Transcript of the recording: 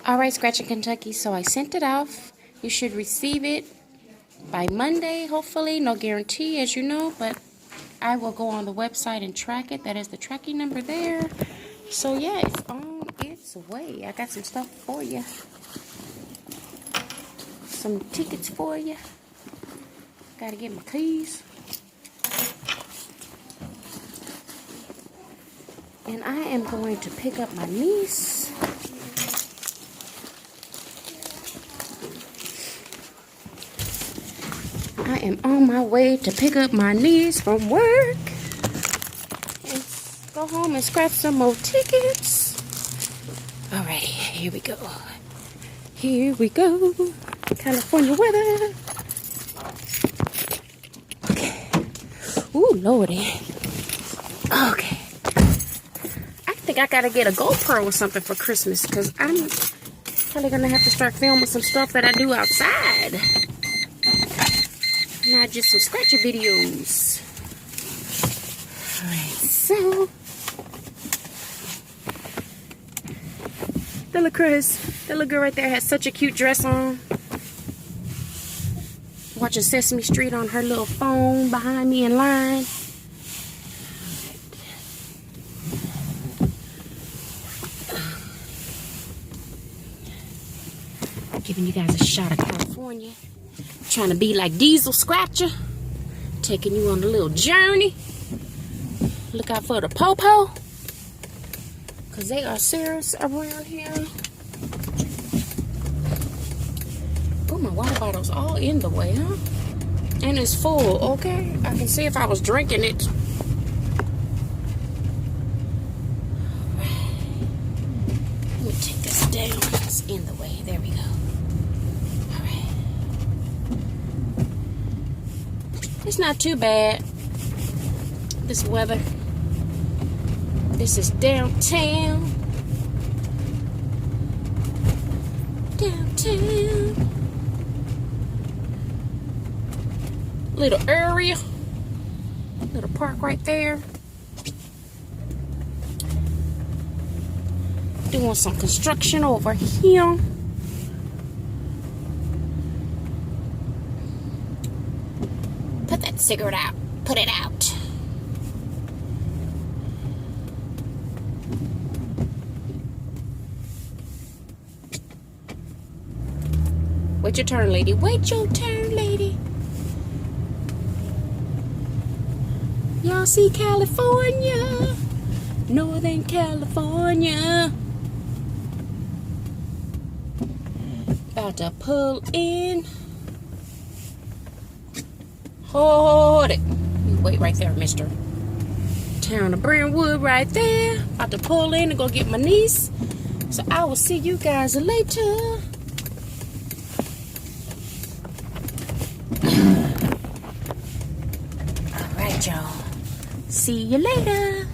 Alright, Scratching Kentucky, so I sent it off. You should receive it by Monday, hopefully. No guarantee, as you know, but I will go on the website and track it. That is the tracking number there. So yeah, it's on its way. I got some stuff for you. Some tickets for you. Gotta get my keys. And I am going to pick up my niece. I am on my way to pick up my niece from work. And go home and scratch some more tickets. Alright, here we go. Here we go. California weather. Okay. Ooh, lordy. Okay. I think I gotta get a GoPro or something for Christmas, because I'm probably gonna have to start filming some stuff that I do outside. Not just some scratcher videos. Alright, so the little Chris, that little girl right there has such a cute dress on. Watching Sesame Street on her little phone behind me in line. Giving you guys a shot of California. Trying to be like Diesel Scratcher. Taking you on a little journey. Look out for the popo. Because they are serious around here. Oh, my water bottle's all in the way, huh? And it's full, okay? I can see if I was drinking it. Let me take this down. It's in the way. There we go. It's not too bad, this weather. This is downtown. Downtown. Little area. Little park right there. Doing some construction over here. Put that cigarette out. Put it out. Wait your turn, lady. Wait your turn, lady. Y'all see California? Northern California. About to pull in. Hold it. Wait right there, mister. Town of Brentwood right there. About to pull in and go get my niece. So I will see you guys later. Alright, y'all. See you later.